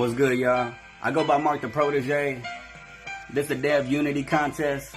What's good, y'all? I go by Marc The Protege. This the Dev Unity contest.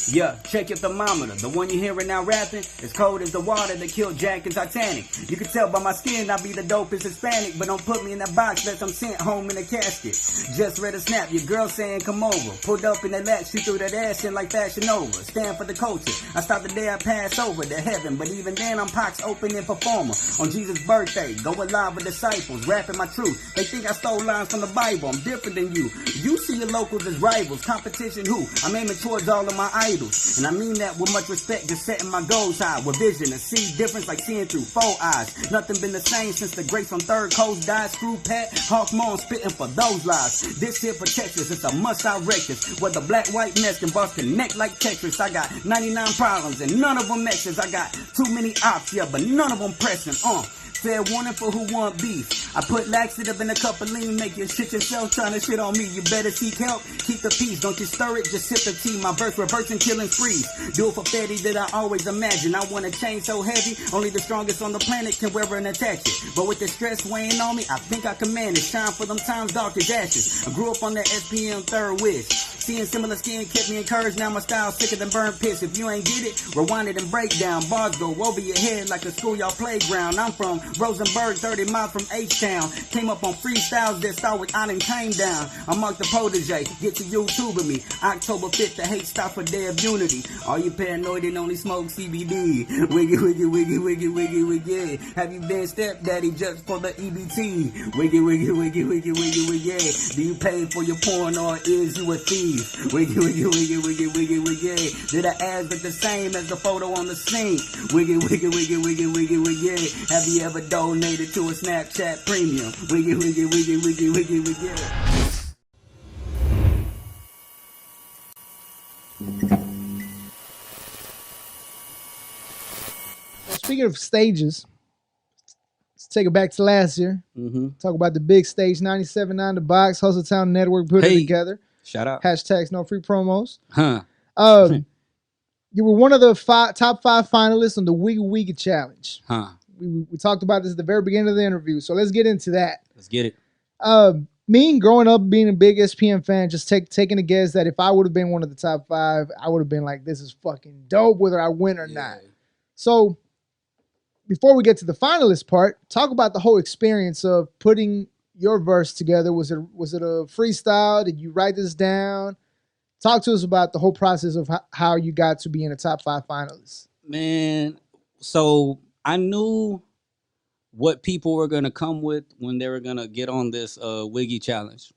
Yeah, check your thermometer. The one you hearing now rapping is cold as the water that killed Jack and Titanic. You can tell by my skin I be the dopest Hispanic, but don't put me in that box unless I'm sent home in a casket. Just read a snap, your girl saying come over. Pulled up in that latch, she threw that ass in like Fashion Nova. Stand for the culture. I stopped the day I passed over to heaven, but even then I'm Pox opening performer. On Jesus' birthday, going live with disciples, rapping my truth. They think I stole lines from the Bible. I'm different than you. You see your locals as rivals. Competition who? I'm aiming towards all of my idols. And I mean that with much respect, just setting my goals high with vision and see difference like seeing through four eyes. Nothing been the same since the greats on Third Coast died. Screw Pat, Hawkmon spitting for those lies. This here for Texas, it's a must-I wreck this. Where the black-white Mexicans connect like Tetris. I got 99 problems and none of them Mexicans. I got too many ops, yeah, but none of them pressing. Fair warning for who want beef. I put laxative in a cup of lean, make you shit yourself trying to shit on me. You better seek help, keep the peace. Don't you stir it, just sip the tea. My verse reversing, killing sprees. Do it for fatty that I always imagine. I want a chain so heavy, only the strongest on the planet can wear and attach it. But with the stress weighing on me, I think I can manage. Shine for them times dark as ashes. I grew up on that SPM third wish. Seeing similar skin kept me encouraged. Now my style sicker than burnt piss. If you ain't get it, rewind it and break down. Bars go over your head like a schoolyard playground. I'm from Rosenbergs, 30 miles from H-Town. Came up on freestyles that start with I done came down. I'm Marc The Protege. Get to YouTube with me. October 5th, the hate stop for Dev Unity. All you paranoid and only smoke CBD. Wiggy, wiggy, wiggy, wiggy, wiggy, wiggy. Have you been stepdaddy just for the EBT? Wiggy, wiggy, wiggy, wiggy, wiggy, wiggy. Do you pay for your porn or is you a thief? Wiggy, wiggy, wiggy, wiggy, wiggy, wiggy. Did I ass look the same as the photo on the sink? Wiggy, wiggy, wiggy, wiggy, wiggy, wiggy. Have you ever donated to a Snapchat premium? Wiggy, wiggy, wiggy, wiggy, wiggy, wiggy. Speaking of stages, let's take it back to last year. Talk about the big stage, 97.9 The Box, Hustle Town Network put it together. Shout out. Hashtags no free promos. You were one of the top five finalists on the Wiggy Wiggy challenge. We talked about this at the very beginning of the interview, so let's get into that. Let's get it. Me growing up being a big SPM fan, just taking a guess that if I would have been one of the top five, I would have been like, this is fucking dope, whether I win or not. So before we get to the finalist part, talk about the whole experience of putting your verse together. Was it a freestyle? Did you write this down? Talk to us about the whole process of how you got to be in the top five finalists. Man, so I knew what people were going to come with when they were going to get on this Wiggy challenge.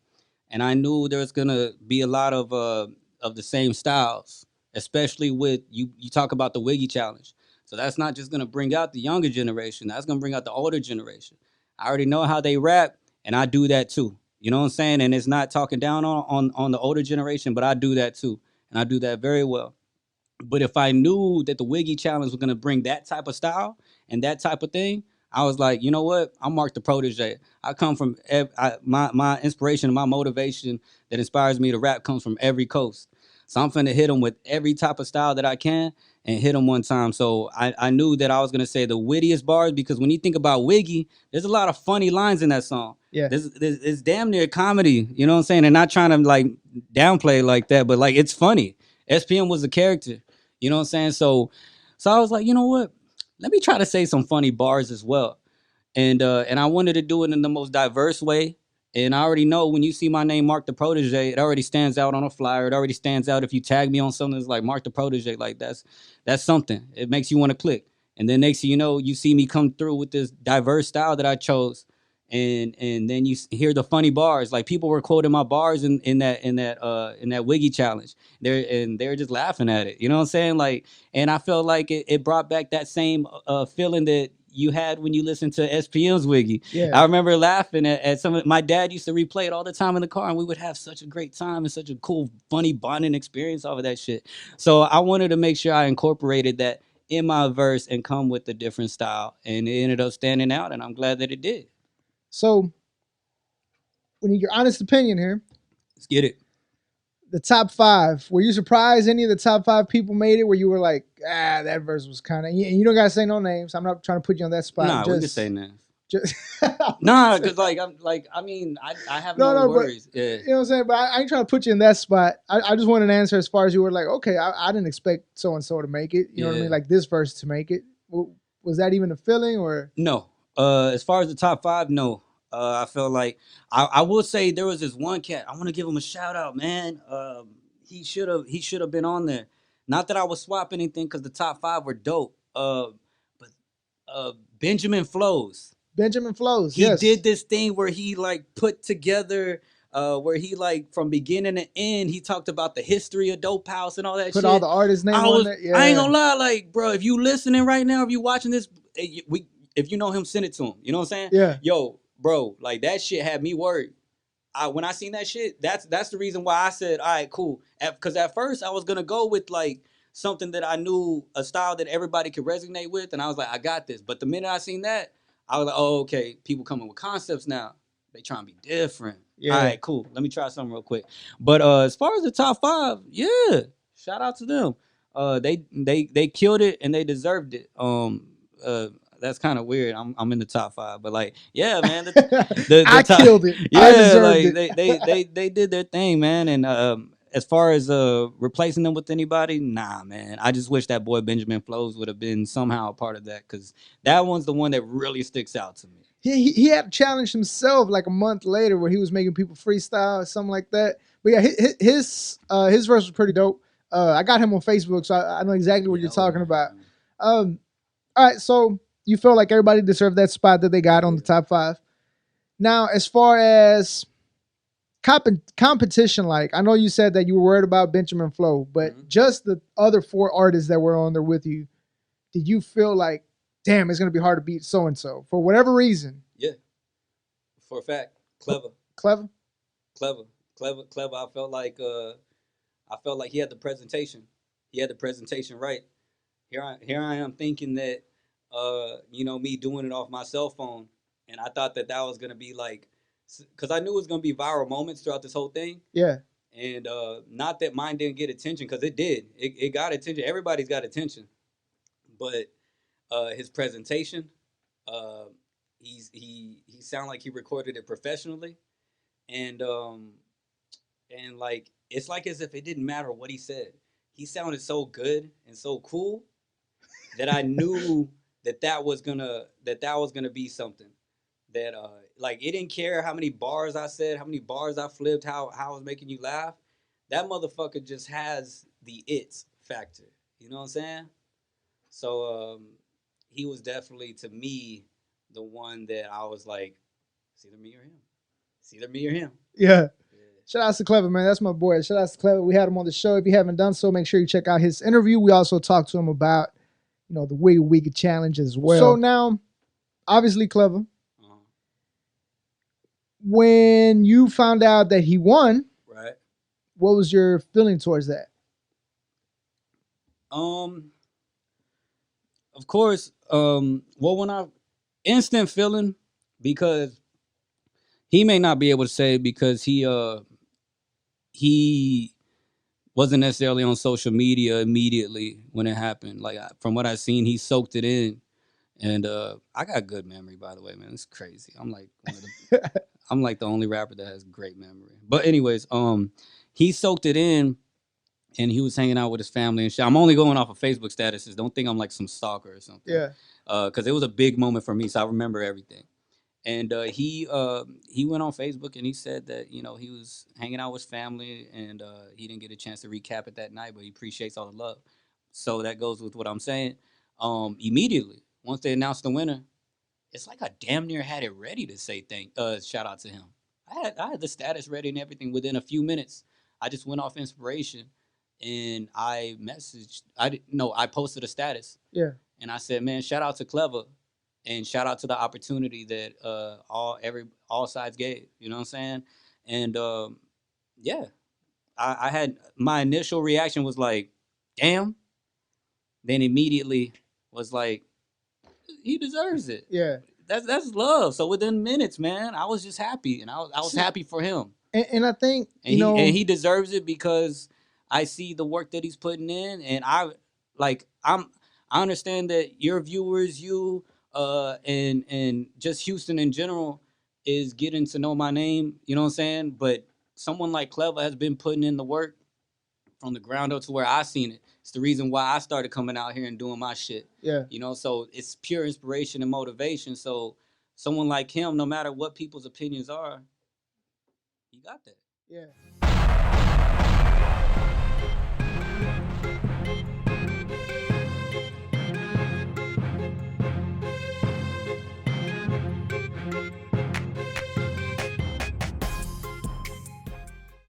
And I knew there was going to be a lot of the same styles, especially with, you talk about the Wiggy challenge. So that's not just going to bring out the younger generation. That's going to bring out the older generation. I already know how they rap, and I do that too. You know what I'm saying? And it's not talking down on the older generation, but I do that too. And I do that very well. But if I knew that the Wiggy challenge was going to bring that type of style and that type of thing, I was like, you know what? I'm Marc The Protege. I come from, my inspiration and my motivation that inspires me to rap comes from every coast. So I'm finna hit them with every type of style that I can and hit them one time. So I knew that I was going to say the wittiest bars, because when you think about Wiggy, there's a lot of funny lines in that song. Yeah. It's damn near comedy, you know what I'm saying? And not trying to like downplay like that, but like it's funny. SPM was a character, you know what I'm saying? So I was like, you know what? Let me try to say some funny bars as well. And I wanted to do it in the most diverse way. And I already know when you see my name, Marc The Protege, it already stands out on a flyer. It already stands out if you tag me on something that's like Marc The Protege, like that's something. It makes you want to click. And then next thing you know, you see me come through with this diverse style that I chose. And then you hear the funny bars. Like people were quoting my bars in that Wiggy challenge. They're just laughing at it. You know what I'm saying? Like, and I felt like it brought back that same feeling that you had when you listened to SPM's Wiggy. Yeah. I remember laughing at some of my dad used to replay it all the time in the car, and we would have such a great time and such a cool, funny bonding experience off of that shit. So I wanted to make sure I incorporated that in my verse and come with a different style, and it ended up standing out, and I'm glad that it did. So, we need your honest opinion here. Let's get it. The top five. Were you surprised any of the top five people made it? Where you were like, that verse was kind of. You don't gotta say no names. I'm not trying to put you on that spot. Nah, we can say names. Just Nah, because I mean, I have no but worries. Yeah. you know what I'm saying. But I ain't trying to put you in that spot. I just want an answer as far as you were like, okay, I didn't expect so and so to make it. You know what I mean? Like this verse to make it. Was that even a feeling or No? As far as the top 5, no. I felt like I will say there was this one cat. I want to give him a shout out, man. He should have been on there. Not that I would swap anything because the top 5 were dope. But Benjamin Flows. Benjamin Flows? He Yes. did this thing where he like put together where he like from beginning to end he talked about the history of Dope House and all that Put shit. all the artists' name on there. Yeah. I ain't gonna lie, like, bro, if you listening right now, if you watching this, if you know him, send it to him. You know what I'm saying? Yeah. Yo, bro, like that shit had me worried. When I seen that shit, that's the reason why I said, all right, cool. Because at first I was gonna go with like something that I knew, a style that everybody could resonate with, and I was like, I got this. But the minute I seen that, I was like, oh, okay, people coming with concepts now. They trying to be different. Yeah. All right, cool. Let me try something real quick. But as far as the top 5, yeah, shout out to them. They killed it and they deserved it. That's kind of weird. I'm in the top 5, but like, yeah, man. The I top, killed it. Yeah, I deserved like it. they did their thing, man. And as far as replacing them with anybody, nah, man. I just wish that boy Benjamin Flows would have been somehow a part of that because that one's the one that really sticks out to me. He had challenged himself like a month later where he was making people freestyle or something like that. But yeah, his verse was pretty dope. I got him on Facebook, so I know exactly what you're talking about. All right, so you feel like everybody deserved that spot that they got on the top 5. Now, as far as competition, like I know you said that you were worried about Benjamin Flow, but just the other 4 artists that were on there with you, did you feel like, damn, it's gonna be hard to beat so and so for whatever reason? Yeah, for a fact, clever. I felt like he had the presentation. He had the presentation right. Here I am thinking that me doing it off my cell phone, and I thought that was gonna be like, because I knew it was gonna be viral moments throughout this whole thing. Yeah. And not that mine didn't get attention, because it did. It got attention. Everybody's got attention, but his presentation, he sounded like he recorded it professionally, and like it's like as if it didn't matter what he said. He sounded so good and so cool that I knew that was gonna be something that like it didn't care how many bars I said, how many bars I flipped, how I was making you laugh. That motherfucker just has the it factor. You know what I'm saying? So he was definitely to me the one that I was like, it's either me or him. It's either me or him. Yeah. Shout out to Clever, man. That's my boy. Shout out to Clever. We had him on the show. If you haven't done so, make sure you check out his interview. We also talked to him about, the Wiggy Wiggy challenge as well. So now, obviously, Clever, when you found out that he won, right? What was your feeling towards that? Of course, when I instant feeling, because he may not be able to say it because he wasn't necessarily on social media immediately when it happened. Like from what I've seen, he soaked it in, and I got good memory, by the way, man. It's crazy. I'm like I'm like the only rapper that has great memory. But anyways, he soaked it in, and he was hanging out with his family and shit. I'm only going off of Facebook statuses. Don't think I'm like some stalker or something. Yeah. Because it was a big moment for me, so I remember everything. And he went on Facebook and he said that he was hanging out with his family and he didn't get a chance to recap it that night, but he appreciates all the love. So that goes with what I'm saying. Immediately once they announced the winner, it's like I damn near had it ready to say shout out to him. I had the status ready and everything within a few minutes. I just went off inspiration and I posted a status. Yeah. And I said, man, shout out to Clever. And shout out to the opportunity that all sides gave. You know what I'm saying? And yeah, I had my initial reaction was like, damn. Then immediately was like, he deserves it. Yeah, that's love. So within minutes, man, I was just happy, and I was happy for him. And I think and he deserves it because I see the work that he's putting in, and I understand that your viewers, and just Houston in general is getting to know my name. You know what I'm saying? But someone like Clever has been putting in the work from the ground up to where I seen it. It's the reason why I started coming out here and doing my shit. Yeah. You know, so it's pure inspiration and motivation. So someone like him, no matter what people's opinions are, you got that. Yeah.